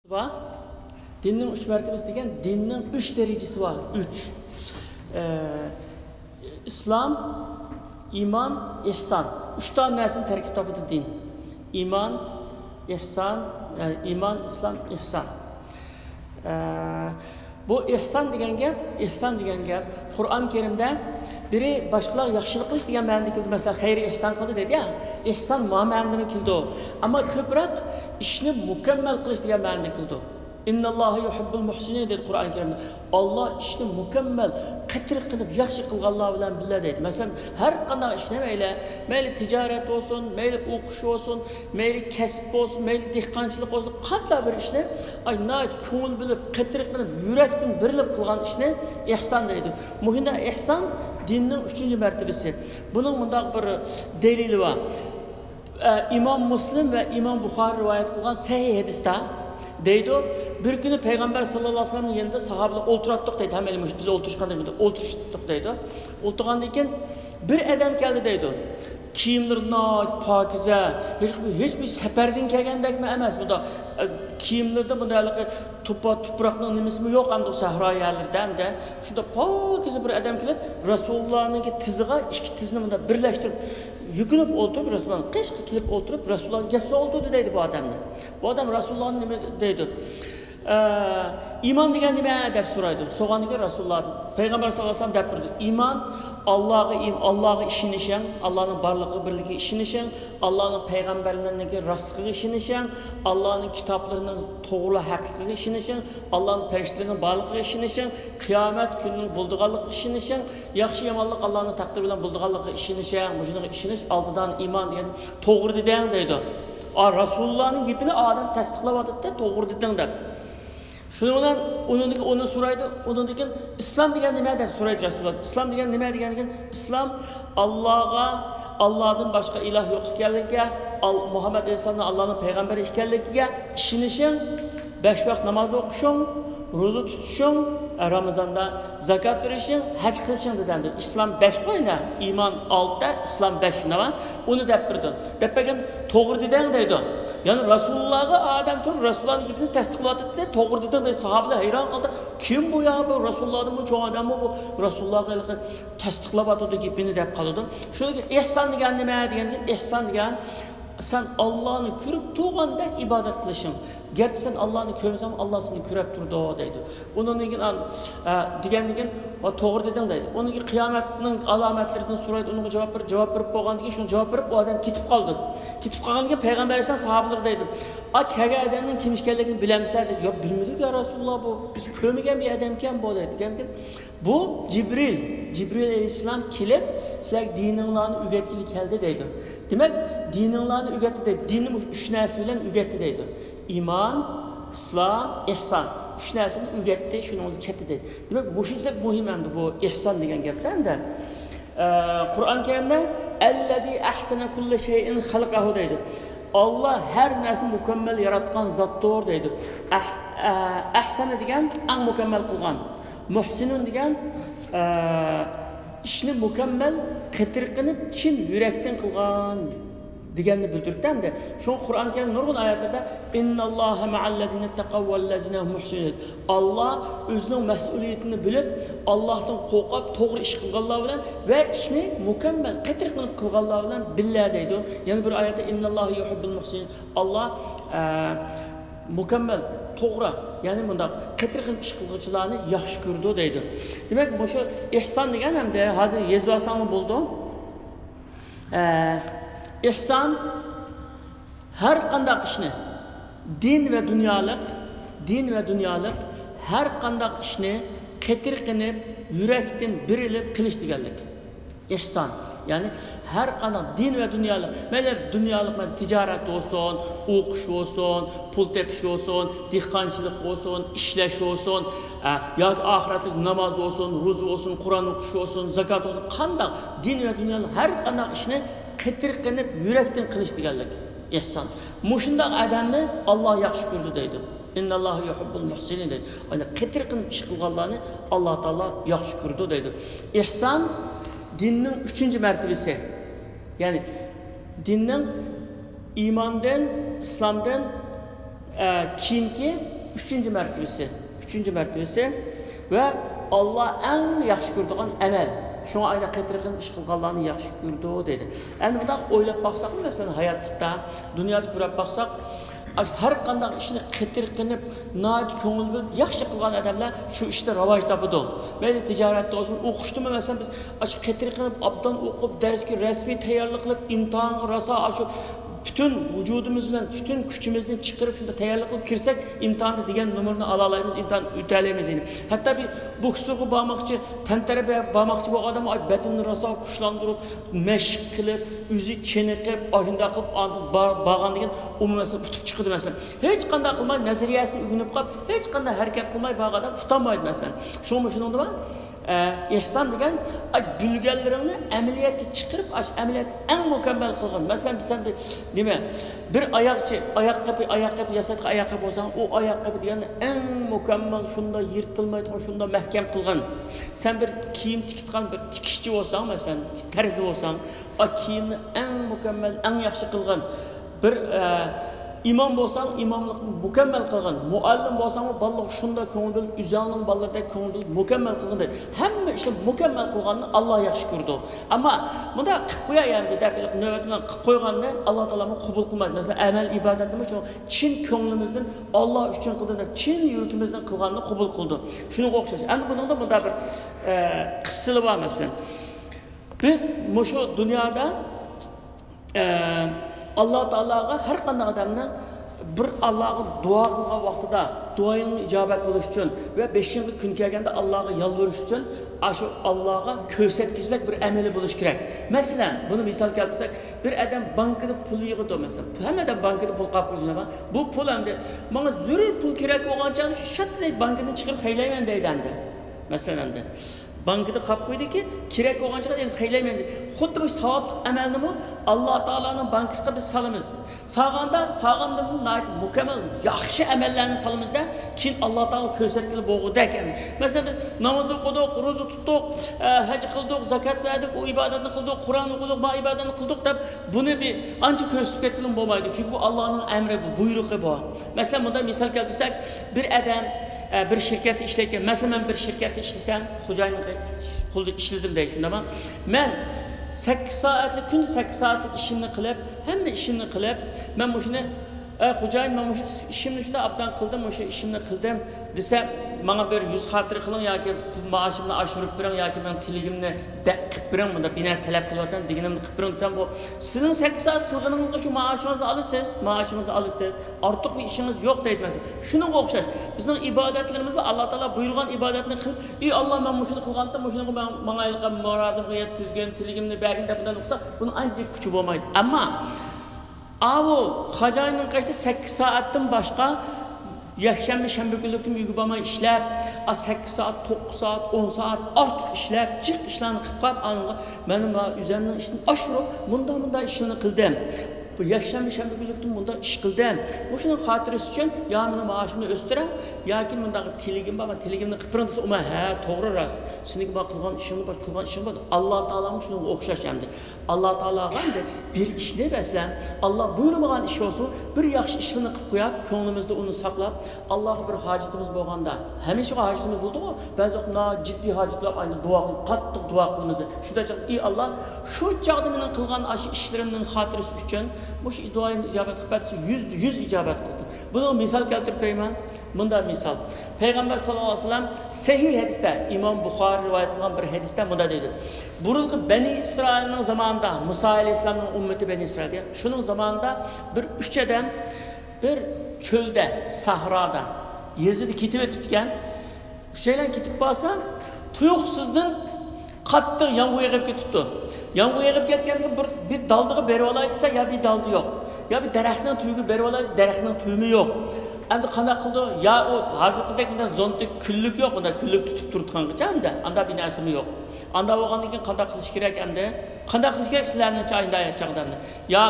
var. Dinning 3 martabasi degan dinning 3 darajasi var. 3. İslam, iman, ihsan. 3 tane narsani tarkib topadi din. İman, ihsan, yani iman, İslam, ihsan. Bu ihsan degan gap Qur'on Karimda biri boshqalar yaxshilik qilish degan ma'noda keldi. Masalan, xayri ihson qildi dedi ya. Ihson ma'noda keldi. Ammo ko'proq ishni mukammal qilish degan ma'noda keldi. İnnalloha yuhibbul muhsinin dedi Qur'on Karimda. Allah ishni mukammal, qattiq qilib yaxshi qilganlar bilan birga deydi. Masalan, har qanday ishni mayli tijorat bo'lsin, mayli o'qish bo'lsin, mayli kasb bo'lsin, mayli dehqonchilik bo'lsin, qanday bir ishni aynoq ko'ngil bilib, qattiq qilib, yurakdan berilib qilgan ishni ihson deydi. Muhimda ihson dinning 3-martabasi. Buning bundaq bir dalili bor. İmam Muslim ve İmam Buxoriy rivoyat qilgan sahih hadisda deydi, bir günü Peygamber sallallahu aleyhi ve sellem'in yanında sahabeler oturattık deydi. Hemen biz oturuşkan deydi. Oturuştuk deydi. Oturgandayken bir adam geldi deydi. Kiyimleri pakize, hiçbir seferden kelgendek mi emas. Bunda kiyimlerde bunda toprakның nimesi mi yok hem de sahra yerlerde hem de. Şurada pakize bir adam gelip Resulullah'ın tiziga iki tizini bunda birleştirip yükünüp oturup Resulullah'ın qışqı kilip oturup Resulullah'ın gepsi oldu deydi bu adamla. Bu adam Resulullah'ın nime deydi. İman degan nima deb so'raydi. So'g'aniga Rasulullohdan Payg'ambar sollallohu alayhi vasallam deb turdi. İman Allohga ishonishing, Allohning barligiga birligiga ishonishing, Allohning payg'ambarlariga rostligiga ishonishing, Allohning kitoblarining to'g'ri haqiqatiga ishonishing, Allohning farishtalarini barligiga ishonishing, qiyomat kunining bo'ldiganligiga ishonishing, yaxshi yomonlik Allohning taqdiri bilan bo'ldiganligiga ishonishing, shunga ishonish oldidan iymon degan to'g'ri deding deydi. Rasulullohning gapini odam tasdiqlayotdi, to'g'ri deding deb. Şundan onu soraydı. Ondan degan İslam degan nima deb so'raydi Rasululloh. İslam degan nima deganiga İslam Allah'dan başka ilah yo'q ekanligiga, Muhammed Aleyhisselam'ın Allah'ın peygamberi ekanligiga ishonishing, 5 vaqt namoz o'qishing, ro'za tutishing, Ramazonda zakat verishing, haj qilishing dedim. İslam 5 qo'yna, iymon 6, İslam 5 nima? Uni deb birdi. Debpagan to'g'ri deding deydi. Yani Resulullah'a adam turib Resulullah'ın gapini tasdiqlayotdi, to'g'ri deding deydi. Sahobalar hayron qoldi. Kim bu ya bu? Resulullah'ın bu cho'ng odam bu? Resulullah'a tasdiqlayotdi gapini deb qoldi. Shunga ihson degan nima deganda, ihson degan sen Allah'ını görüp tuğanda ibadet kılışın. Gerçi sen Allah'ını görmesen Allah seni görüp durdu deydi. Onun degan to'g'ri deding deydi. Onun kıyametinin alametlerinden soraydı. Onun cevap verip boğandı ki şunu cevap verip o adam ketip kaldı. Ketip kalgandı ki Peygamber Aleyhisselam sahabeler deydi. Kelgan adamın kim ekanligini bilemizler dedi. Ya bilmedik ya Resulullah bu. Biz ko'rmagan bir adamken bu deydi. Bu Cibril Aleyhisselam kelib sizlarga dininglarni o'rgatgili keldi deydi. Demek dininglarni o'rgatdi deydi. Dinni 3 narsa bilan o'rgatdi deydi. İman, İslam, ihsan. 3 narsani o'rgatdi, shuni o'zi ketdi deydi. Demek bu shunchalik muhim endi bu ihson degan gapda. Qur'on Karimda allazi ahsana kulli shay'in xalqahu deydi. Allah her narsani mukammal yaratgan zotdir deydi. Ahsana degan eng mukammal qilgan. Muhsinun degan ishni mukammal qitirqinib chin yurakdan qilgan deganni bildirdi. Şu Qur'on Karim nurg'un oyatlarda innalloha ma'allazina taqaw vallazina muhsinun. Allah o'zining mas'uliyatini bilib, Allohdan qo'rqib, to'g'ri ish qilganlar bilan va ishni mukammal qitirqinib qilganlar bilan billa deydi. Yana bir oyatda innalloha yuhibbul muhsinin. Allah mukammal to'g'ri, ya'ni bunda qitirqin ish qiluvchilarni yaxshi ko'rdi deydi. Demak, bu shu ihson degan hamda hozir yozib olsam bo'ldi. İhsan her qanday ishni din ve dünyalık her qanday ishni qitirqinib, yurakdan berilib qilish deganlik. İhsan. Yani her qanday din ve dünyalık, mayli dünyalık ticaret olsun, o'qish olsun, pul tepish olsun, dehqonchilik olsun, ishlash olsun, yoki oxiratlik namoz olsun, ro'za olsun, Qur'on o'qish olsun, zakat olsun, qanday din ve dünyalık her qanday ishni qitirqinib yurakdan qilish deganlik ihson. Mushundaq odamni Alloh yaxshi ko'rdi deydi. İnnalloha yuhibbul muhsinin deydi. Yani qitirqinib ish qilganlarni Alloh taolo yaxshi ko'rdi deydi. İhson dinning 3 martabasi. Yani dinning imondan, islomdan kimki üçüncü mertebesi. Üçüncü mertebesi ve Allah en yaxşı gördüğün emel. Şuna ayna qetirqin iş qilganlarni yaxshi ko'rdi dedi. Endi bundan o'ylab baqsaq, masalan hayotda, dunyoda ko'rib baqsaq, har qanday ishni qetirqinib, noit ko'ngil bo'lib yaxshi qilgan odamlar shu ishda rivoj topadi. Mayli tijoratda olsun, o'qishdimi masalan biz qetirqinib, obdan o'qib, darsga rasmiy tayyorlik qilib, imtihonga rosa shu bütün vücudumuz bilan, bütün kuchimizni chiqarib shunda tayyorlik qilib kirsak, imtihonda degan numarni ola olamiz, imtihon o'talaymiz. Hatto bir boksga bormoqchi, tantara bormoqchi bo'lgan odam badanni rosa kuchlantirib, mashq qilib, o'zi chiniqib, shunda qilib borgan degan umuman tutib chiqdi masalan. Hech qanday qilmay nazariyasini o'rganib qolib, hech qanday harakat qilmay borgan odam tutanmaydi masalan. Shuni nima? İhsan degan bilganlaringni amaliyotga chiqarib, amaliyot eng mukammal qilgan. Masalan, sen bir oyoq yasatga oyoq bo'lsa, o oyoq degan eng mukammal, shunda yirtilmaydi, shunda mahkam qilgan. Sen bir kiyim tikitgan bir tikishchi bo'lsang, masalan, tarzi bo'lsang, o kiyimni eng mukammal, eng yaxshi qilgan. Bir İmam bolsan imamlıkni mükemmel kılgan, muallim bolsan ballık şunda ko'ngil, üzerinin ballarda ko'ngil mükemmel kılgan deydi. Hamma işte mükemmel kılganını Allah yaxshi ko'rdi. Ama bunda qilib qo'yayapti deb navbat bilan qilib qo'yganda Alloh taolami qabul qilmaydi. Masalan, amal ibodatni chin ko'nglimizdan Alloh uchun qildim deb chin yurtimizdan qilganni qabul qildi. Shunga o'xshash. Endi buningda bunda bir qissili bor masalan. Biz mushu dunyoda Allah Teala'ga her qanday adamning bir Allah'a dua qilgan vaqtida duoying ijobat bo'lish uchun ve 5-chi kun kelganda Allohga yalvarish uchun shu Allohga ko'rsatkichlik bir amali bo'lish kerak. Masalan, buni misol keltirsak, bir odam bankada pul yig'di masalan. Hammadan bankada pul qolib qo'ygan. Bu pul endi menga zarur pul kerak bo'lgancha shu shatlik bankadan chiqarib xaylayman deydi endi. Masalan endi bankada qolib qo'ydiki, kerak bo'lgancha endi xaylayman deydi. Xuddi bu savobli amalnimi Alloh taolaning bankasiga biz solamiz. Sağanda mukammal yaxshi amallarni solamizda, keyin Alloh taolo ko'rsatgan bo'lg'udak endi. Masalan, biz namoz o'qidik, ro'za tutdik, haj qildik, zakot berdik, o ibodatni qildik, Qur'on o'qidik, ma ibodatni qildik deb buni bir ancha ko'rsatib ketgan bo'lmaydi. Chunki bu Allohning amri, bu buyrug'i bu. Masalan, bunda misol keltirsak, bir odam bir şirkette işlerken, mesela ben bir şirkette işlesem, hocayla işledim deyip şunda ben 8 saatlik, günde 8 saatlik işimni qilib, hamma işimni qilib, ben bu şunu hocayın ben bu işimni şunda abdan qildim, o işimni qildim desem, bana bir 100 xatir qilin yoki maaşımni oshirib bering yoki men tiligimni qilib bering, bunda bir narsa talab qilyapman, deganimni qilib bering desem, bu sizning 8 saat qilganingizga shu maaşingizni olasiz, ortiq bir ishingiz yo'q deydi mesela. Shunga o'xshash. Bizning ibodatlarimiz va Alloh taolo buyurgan ibodatni qilib, "Ey Alloh, men shuni qilgandim, shuni menga aytgan murodimga yetkazgan, tiligimni bergin" deb bundan o'qsa, buni ancha kuchi bo'lmaydi. Ammo Avu hacayının kaçta 8 saatten başka yakshanba shanba kunlikdan uyga bormay ishlab, 8 saat, 9 saat, 10 saat ortiq ishlab, jiq ishlarni qilib qo'yib, mening o'zimning ishni oshirib, bunda ishni qildim. Bu yakshanba shanba kunlikdan bunda ish qildim. Bu shuni xotirasi uchun yo meni maoshimni o'stiram, yoki bundagi tiligim bor, men tiligimni qilib beraman desa, ha, to'g'ri rost. Seniki bor qilgan ishing bor. Alloh taolaning shunga o'xshash hamdi. Alloh taolaga bir ishni masalan, Alloh buyurmagan ish olsa, bir yaxshi ishni qilib qo'yib, ko'nglimizda uni saqlab, Allohga bir hojatimiz bo'lganda, hamisha hojatimiz bo'ldi-ku, ba'zi vaqtda jiddiy hojatlar, ayni duo qilib, qattiq duo qilamiz. Shunda ey Alloh, shu chaqda mening qilgan ishlarimning xotirasi uchun bu duoyimni ijobat qilib, 100 ijobat qildi. Buni misol keltirib qo'yaman. Bunda misol. Payg'ambar sollallohu alayhi vasallam sahih hadisda, Imom Buxoriy rivoyat qilgan bir hadisda bunda deydi. Burungi Bani Isroilning zamonida, Musa alayhisolamning ummati Bani Isroil, shuning zamonida bir 3 odam bir cho'lda, sahroda, yezida ketib o'tgan. O'shalar ketib qolsa, tuyuqsizdan qattiq yomg'ir yog'ib ketibdi. Yomg'ir yog'ib ketganda bir daldiga berib olay desa, ya bir daldi yo'q. Ya bir daraxtning tuyugi berib olay, daraxtning tuyumi yo'q. Endi qanday qildi? Ya o hozirgidek bunday zontik kunlik yo'q, bunday kunlik tutib turtgangacha hamda anda bir narsami yo'q. Anda bo'lgandan keyin qanday qilish kerak endi? Qanday qilish kerak sizlarning chaqdamda? Ya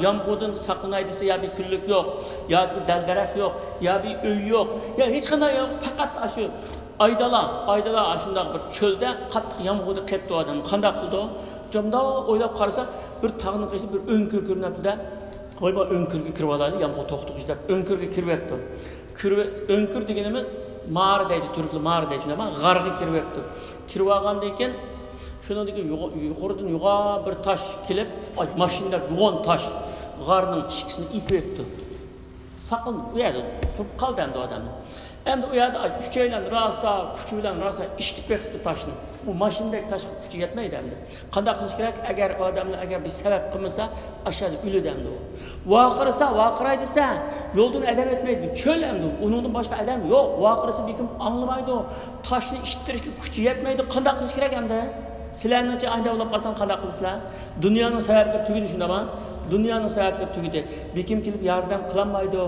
yomg'irdan saqlanay desa, ya bir kunlik yo'q, ya bir daraxt yo'q, ya bir uy yo'q. Ya hech qanday yo'q, faqat shu aydala shunday bir cho'lda qattiq yomg'irda qepti odam. Qanday qildi? Jomda o'ylab qarasa, bir tog'ning qiysi bir o'nkir ko'rinibdi-da. Qo'yma o'nkirga kirib olaylik, ham to'xtib ishlab o'nkirga kiryapti. O'nkir deganimiz ma'ri deydi, turklar ma'ri deydi, shunday emas, g'arga kiryapti. Kirib olgandan keyin shuningdek yuqoridan bir tosh kelib, mashinada yo'g'on tosh g'arning ishkisini ipayapti. Saqin u yerda turib qoldi endi odam. Endi u yerda uchaylan kuchi bilan rosa ishtib beribdi toshni. Bu mashinadagi toshga kuchi yetmaydi endi. Qanday qilish kerak? Agar odamlar bir sabab qilmasa, ashada o'ladi endi u. Vaqiraydi desa, yo'ldan adam etmaydi. Cho'l endi. Uningdan boshqa odam yo'q. Vaqirsa bekim anglamaydi. Toshni ishtirishga kuchi yetmaydi. Qanday qilish kerak endi? Sizlarning ayda bo'lib qolsan qanday qilasizlar? Dunyoning sabablari tugidi shundaman. Dunyoning sabablari tugidi. Bekim kelib yordam qilolmaydi,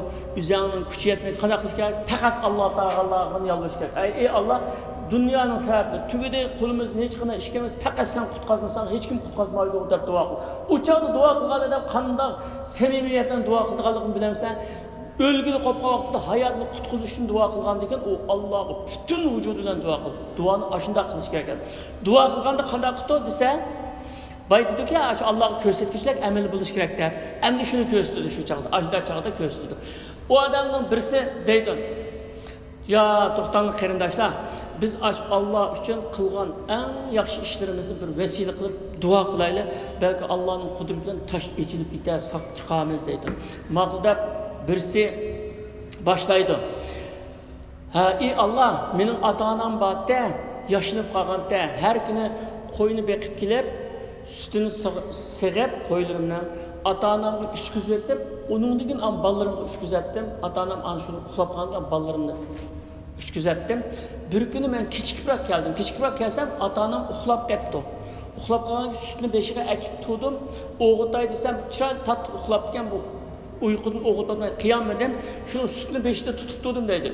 o'zining kuchi yetmaydi. Qanday qilish kerak? Faqat Alloh taologa yolvorish kerak. Ey Alloh, dunyoning sabablari tugidi, qo'limizni hech qanday ishga faqat sen qutqazmasan, hech kim qutqazmaydi deb duo qil. U chog'da duo qilganida qanday samimiyatdan duo qilganligini bilamizlar. O'lgili qolgan vaqtida hayotni qutqizish uchun duo qilgandan keyin u Allohga butun vujudi bilan duo qildi. Duoni ashunda qilish kerak. Duo qilganda qanday qildi desa, boy dediki, shu Allohga ko'rsatkichlik amal bo'lish kerak deb. Endi shuni ko'rsatdi shu chaqda, ashunda chaqda ko'rsatdi. U odamning birisi deydi: "Ya to'xtang qarindoshlar, biz Alloh uchun qilgan eng yaxshi ishlarimizni bir vasila qilib duo qilaylik. Balki Allohning qudrati bilan tosh echilib ketar, saq chiqamiz" deydi. Maqdab birisi başlaydı. Ey Allah, mening ota-onam borda, yaşlanib qolganda, har kuni qo'yni beqib kelib, sutini sig'ib qo'ylarimdan ota-onamga ishqizatdim. Uningdan keyin bolalarimga ishqizatdim. Ota-onam ana shuni uxlab qolgan bolalarimni ishqizatdim. Bir kuni men kechikibroq keldim. Kechikibroq kelsam, ota-onam uxlab ketdi. Uxlab qolgan sutni beshiga akib turdim. O'g'itay desam, chiroyli tatib uxlab ekan bu. Uyqudan o'g'itolmay qiyamadim. Shuni sutni beshida tutib turdim deydi.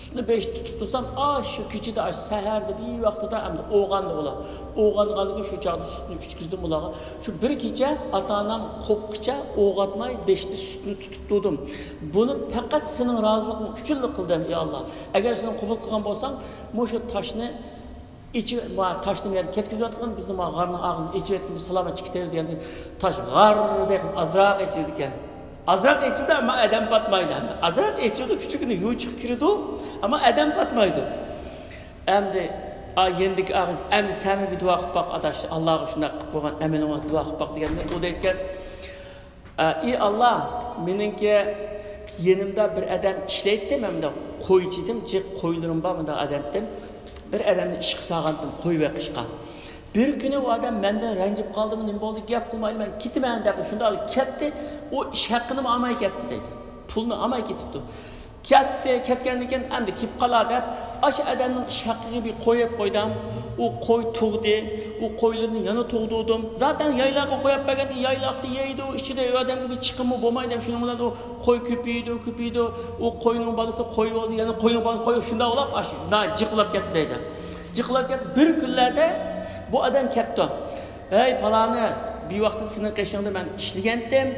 Sutni beshida tutib tursam, shu kechida saharda bir vaqtida endi o'g'andi ular. O'g'angandan shu chaqda sutni ichkizdim ularga. Shu bir kecha ota-onam qo'pqicha o'g'atmay beshida sutni tutib turdim. Buni faqat sening roziliqing uchun qildim, ey Alloh. Agar sen qabul qilgan bo'lsang, shu toshni taşni yerga ketkizayotgan bizni g'arning og'zini echayotgan salomat chiqitadi degan tosh g'ardek azroq echildi ekan. Azroq echildi ama adam patmaydi. Azroq echildi, küçükünü yuğuçuk kirdi ama adam patmaydi. Endi yendik ağız, endi sami bir dua qilib baq adaş, Allohga shunday qilib qo'ygan amalimiz dua qilib baq deganda u deytgan: "Ey Allah, meningki yenimda bir adam ishlaydi, menimda qo'ychi edim, qo'ylarim bor, menda adam edim. Bir adamni ish qilsagandim, qo'y boqishga. Bir kuni u odam mendan ranjib qoldimi, nima bo'ldi, gap qilmaydi, men ketaman deb shunda olib ketdi. U ish haqqini olmay ketdi deydi. Pulni olmay ketibdi. Ketgandan keyin endi kelib qolar deb, o'sha odamning ish haqqiga bir qo'yib qo'ydim. U qo'y tug'di, u qo'ylarni yana tug'dirdim. Zaten yaylarga qo'yib berganda yayloqda yeydi, ichida odamga bir chiqimi bo'lmaydi. Shuning bilan u qo'y ko'paydi. U qo'yning bolasi qo'y bo'ldi, yana qo'yning bolasi qo'y shunda olib, jiqlab ketdi deydi. Jiqlab ketdi. Bir kunlarda bu adam ketdi. Ey palani, bir vaqtda sening qishingda men ishlagandim.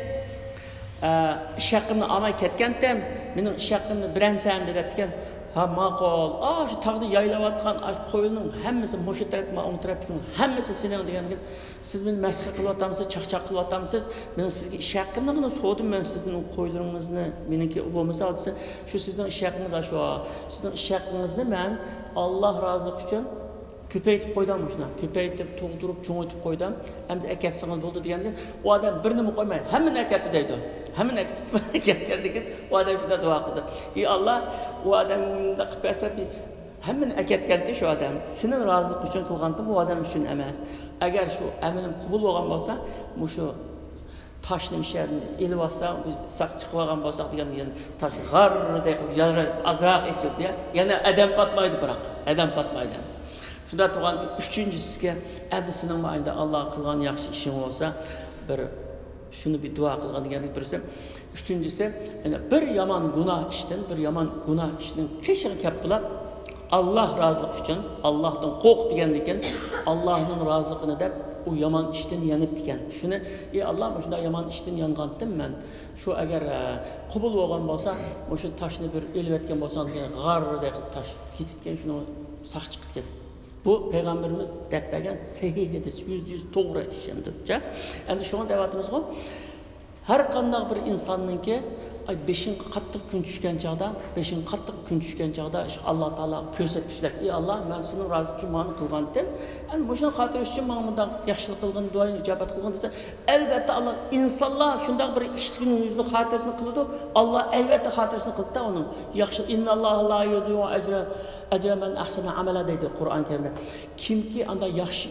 Ish haqqimni olmay ketgandim. Mening ish haqqimni biramsan dedigan. Ha ma'qul. Shu tog'da yaylayotgan qo'yning hammasi mushu tarafma, o'ng tarafning hammasi sening degandim. Siz meni masxara qilyapsiz, chaqchaq qilyapsiz. Men sizga ish haqqimni buni so'radim, men sizning qo'ylaringizni, meniki bo'lmasa, shu sizning ish haqqingiz shu. Sizning ish haqqingizni men Alloh roziligi uchun ko'paytib qo'ydim shuni. Ko'paytib, to'g'dirib, cho'ngitib qo'ydim. Endi akatsangiz bo'ldi degandan u odam bir nima qo'ymay, hammani akatdi deydi. Hammani akatgandan keyin u odam shunday duo qildi. Ey Alloh, u odamni qilib bersa, hammani akatganda shu odam sening roziligi uchun qilgandim, bu odam uchun emas. Agar shu amalim qabul bo'lgan bo'lsa, shu toshni misharni elib olsa, saq chiqib olgan bo'lsak degan tosh g'ardek azroq echildi. Yana adam patmaydi biroq. Adam patmaydi. Shunda turgan üçüncüsüge endi sening mayda Alloh qilgan yaxshi ishing bo'lsa, bir shuni bir duo qilgan deganlik birisi. Üçüncüsü, bir yomon gunoh ishning qishig'i kap bo'lib, Alloh roziligi uchun, Allohdan qo'rq degandan keyin Allohning roziligini deb u yomon ishdan yanib ekan. Shuni, ey Alloh, shunda yomon ishdan yangandim men. Shu agar qabul bo'lgan bo'lsa, shu toshni bir elib etgan bo'lsam, g'ardek tosh ketgan shuni saq chiqib ketdi. Bu Peygamberimiz depegen sahih hadis, %100 doğru işlemdir. Endi şunu devatımız var. Her qanday bir insonningki ay beshin qattiq kun tushgan chog'da, Alloh taolo ko'rsatkichlar. Ey Alloh, men sening rozi uchun meni qilgandim. Endi o'shani xotir uchun men bunday yaxshilik qilgan, duo ijobat qilgan desa, albatta Alloh insonlar shunday bir ishning o'zini xotirasini qiladi. Alloh albatta xotirasini qildi uning. Yaxshi innalloha la yudiyu ajra man ahsana amala deydi Qur'on Karimda. Kimki anda yaxshi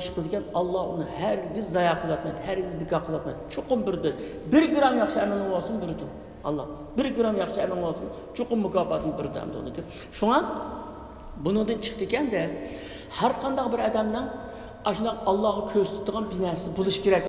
ish qilgan, Alloh uni hargiz zayo qilmaydi, hargiz bekor qilmaydi. Chuqur birdi. 1 gram yaxshi amaling bo'lsin birdi. Allah 1 gram yaxshi amal olsun, chuqur mukofotini birdi hamda uniki. Shunga bundan chiqdi ekanda, har qanday bir odamning ashunaq Allohga ko'rsatadigan binasi bo'lish kerak.